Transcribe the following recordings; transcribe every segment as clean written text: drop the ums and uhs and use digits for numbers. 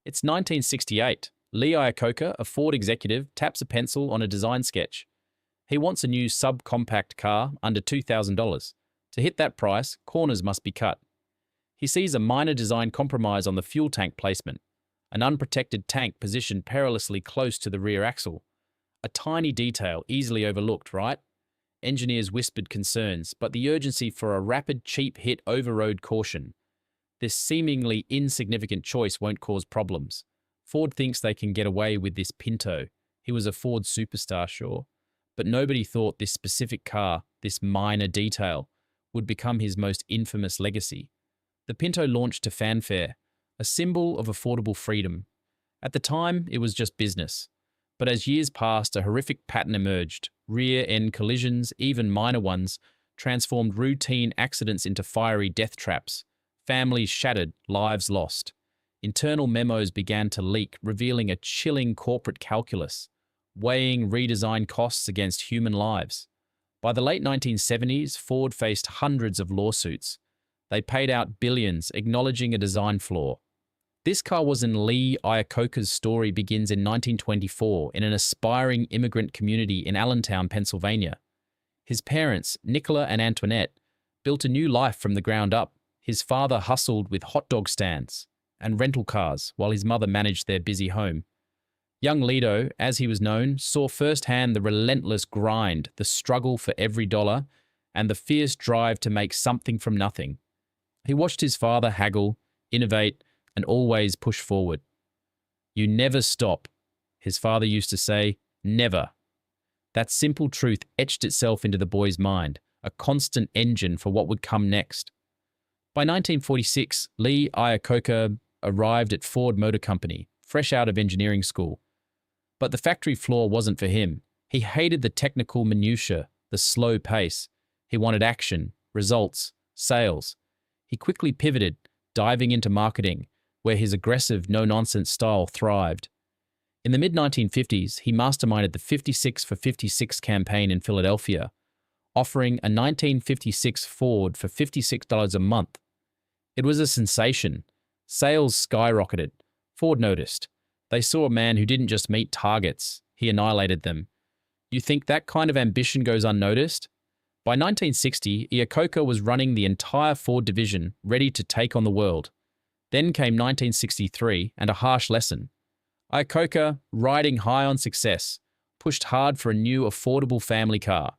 It's 1968. Lee Iacocca, a Ford executive, taps a pencil on a design sketch. He wants a new subcompact car under $2,000. To hit that price, corners must be cut. He sees a minor design compromise on the fuel tank placement, an unprotected tank positioned perilously close to the rear axle. A tiny detail easily overlooked, right? Engineers whispered concerns, but the urgency for a rapid, cheap hit overrode caution. This seemingly insignificant choice won't cause problems. Ford thinks they can get away with this Pinto. He was a Ford superstar, sure. But nobody thought this specific car, this minor detail, would become his most infamous legacy. The Pinto launched to fanfare, a symbol of affordable freedom. At the time, it was just business. But as years passed, a horrific pattern emerged. Rear-end collisions, even minor ones, transformed routine accidents into fiery death traps. Families shattered, lives lost. Internal memos began to leak, revealing a chilling corporate calculus, weighing redesign costs against human lives. By the late 1970s, Ford faced hundreds of lawsuits. They paid out billions, acknowledging a design flaw. This car was in Lee Iacocca's story begins in 1924 in an aspiring immigrant community in Allentown, Pennsylvania. His parents, Nicola and Antoinette, built a new life from the ground up. His father hustled with hot dog stands and rental cars while his mother managed their busy home. Young Lido, as he was known, saw firsthand the relentless grind, the struggle for every dollar, and the fierce drive to make something from nothing. He watched his father haggle, innovate, and always push forward. "You never stop," his father used to say, "never." That simple truth etched itself into the boy's mind, a constant engine for what would come next. By 1946, Lee Iacocca arrived at Ford Motor Company, fresh out of engineering school. But the factory floor wasn't for him. He hated the technical minutiae, the slow pace. He wanted action, results, sales. He quickly pivoted, diving into marketing, where his aggressive, no-nonsense style thrived. In the mid-1950s, he masterminded the 56 for 56 campaign in Philadelphia, offering a 1956 Ford for $56 a month. It was a sensation. Sales skyrocketed. Ford noticed. They saw a man who didn't just meet targets, he annihilated them. You think that kind of ambition goes unnoticed? By 1960, Iacocca was running the entire Ford division, ready to take on the world. Then came 1963 and a harsh lesson. Iacocca, riding high on success, pushed hard for a new affordable family car.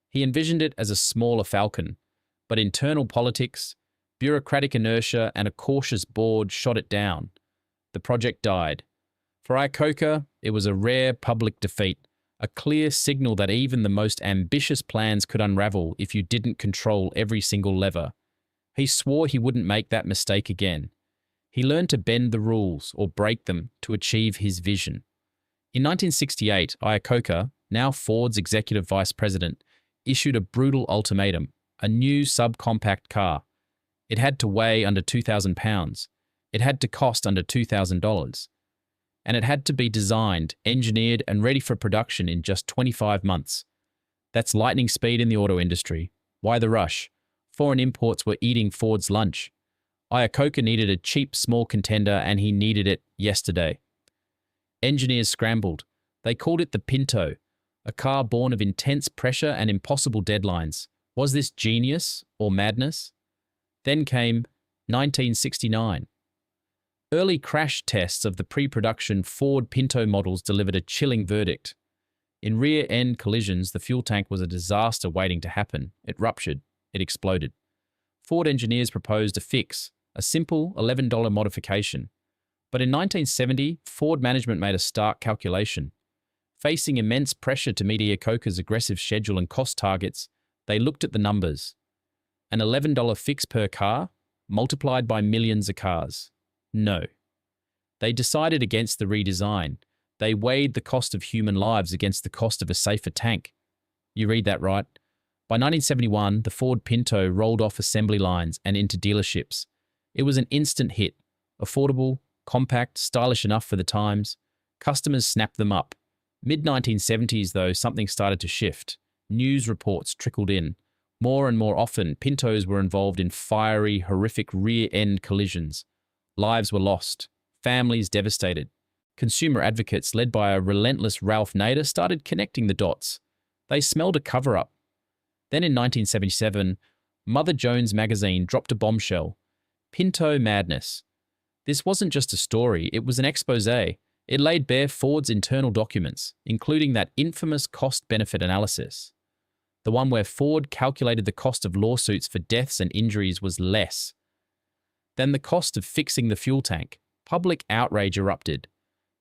He envisioned it as a smaller Falcon, but internal politics, bureaucratic inertia, and a cautious board shot it down. The project died. For Iacocca, it was a rare public defeat, a clear signal that even the most ambitious plans could unravel if you didn't control every single lever. He swore he wouldn't make that mistake again. He learned to bend the rules or break them to achieve his vision. In 1968, Iacocca, now Ford's executive vice president, issued a brutal ultimatum, a new subcompact car. It had to weigh under 2,000 pounds. It had to cost under $2,000. And it had to be designed, engineered, and ready for production in just 25 months. That's lightning speed in the auto industry. Why the rush? Foreign imports were eating Ford's lunch. Iacocca needed a cheap, small contender, and he needed it yesterday. Engineers scrambled. They called it the Pinto, a car born of intense pressure and impossible deadlines. Was this genius or madness? Then came 1969. Early crash tests of the pre-production Ford Pinto models delivered a chilling verdict. In rear-end collisions, the fuel tank was a disaster waiting to happen. It ruptured. It exploded. Ford engineers proposed a fix, a simple $11 modification. But in 1970, Ford management made a stark calculation. Facing immense pressure to meet Iacocca's aggressive schedule and cost targets, they looked at the numbers. An $11 fix per car, multiplied by millions of cars. No. They decided against the redesign. They weighed the cost of human lives against the cost of a safer tank. You read that right. By 1971, the Ford Pinto rolled off assembly lines and into dealerships. It was an instant hit. Affordable, compact, stylish enough for the times. Customers snapped them up. Mid-1970s, though, something started to shift. News reports trickled in. More and more often, Pintos were involved in fiery, horrific rear-end collisions. Lives were lost. families devastated. Consumer advocates led by a relentless Ralph Nader started connecting the dots. They smelled a cover-up. Then in 1977, Mother Jones magazine dropped a bombshell. Pinto madness. This wasn't just a story, it was an expose. It laid bare Ford's internal documents, including that infamous cost-benefit analysis. The one where Ford calculated the cost of lawsuits for deaths and injuries was less than the cost of fixing the fuel tank. Public outrage erupted.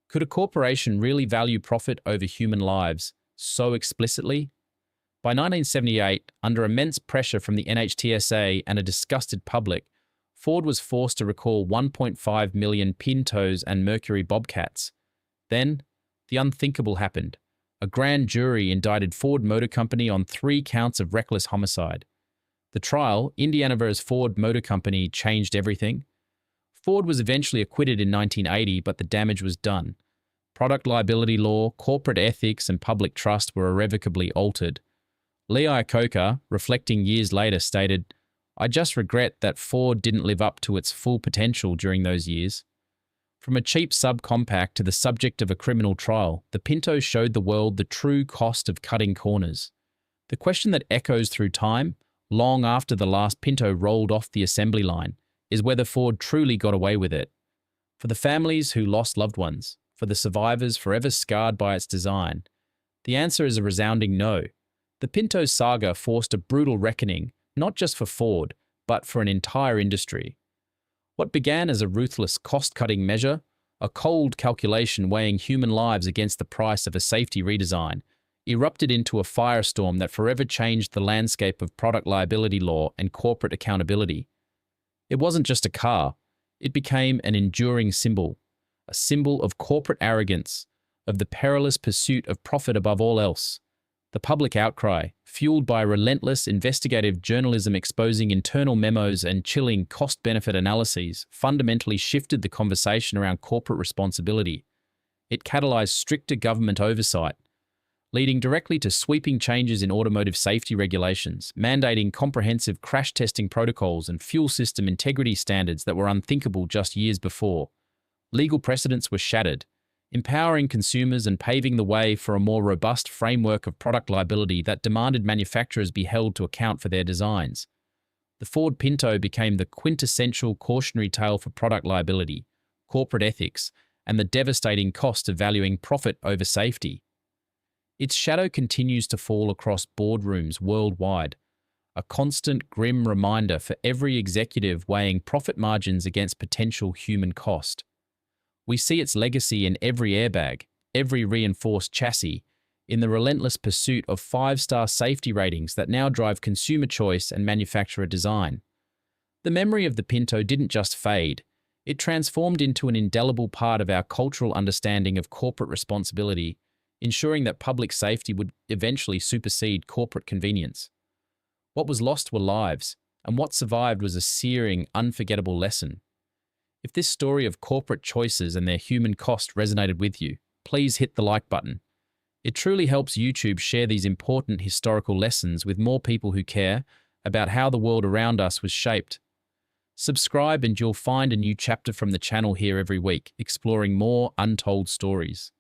Could a corporation really value profit over human lives so explicitly? By 1978, under immense pressure from the NHTSA and a disgusted public, Ford was forced to recall 1.5 million Pintos and Mercury Bobcats. Then, the unthinkable happened. A grand jury indicted Ford Motor Company on 3 counts of reckless homicide. The trial, Indiana vs. Ford Motor Company, changed everything. Ford was eventually acquitted in 1980, but the damage was done. Product liability law, corporate ethics, and public trust were irrevocably altered. Lee Iacocca, reflecting years later, stated, "I just regret that Ford didn't live up to its full potential during those years." From a cheap subcompact to the subject of a criminal trial, the Pinto showed the world the true cost of cutting corners. The question that echoes through time, long after the last Pinto rolled off the assembly line, is whether Ford truly got away with it. For the families who lost loved ones, for the survivors forever scarred by its design, the answer is a resounding no. The Pinto saga forced a brutal reckoning, not just for Ford, but for an entire industry. What began as a ruthless cost-cutting measure, a cold calculation weighing human lives against the price of a safety redesign, erupted into a firestorm that forever changed the landscape of product liability law and corporate accountability. It wasn't just a car, it became an enduring symbol, a symbol of corporate arrogance, of the perilous pursuit of profit above all else. The public outcry, fueled by relentless investigative journalism exposing internal memos and chilling cost-benefit analyses, fundamentally shifted the conversation around corporate responsibility. It catalyzed stricter government oversight, leading directly to sweeping changes in automotive safety regulations, mandating comprehensive crash testing protocols and fuel system integrity standards that were unthinkable just years before. Legal precedents were shattered, empowering consumers and paving the way for a more robust framework of product liability that demanded manufacturers be held to account for their designs. The Ford Pinto became the quintessential cautionary tale for product liability, corporate ethics, and the devastating cost of valuing profit over safety. Its shadow continues to fall across boardrooms worldwide, a constant grim reminder for every executive weighing profit margins against potential human cost. We see its legacy in every airbag, every reinforced chassis, in the relentless pursuit of 5-star safety ratings that now drive consumer choice and manufacturer design. The memory of the Pinto didn't just fade, it transformed into an indelible part of our cultural understanding of corporate responsibility, ensuring that public safety would eventually supersede corporate convenience. What was lost were lives, and what survived was a searing, unforgettable lesson. If this story of corporate choices and their human cost resonated with you, please hit the like button. It truly helps YouTube share these important historical lessons with more people who care about how the world around us was shaped. Subscribe and you'll find a new chapter from the channel here every week, exploring more untold stories.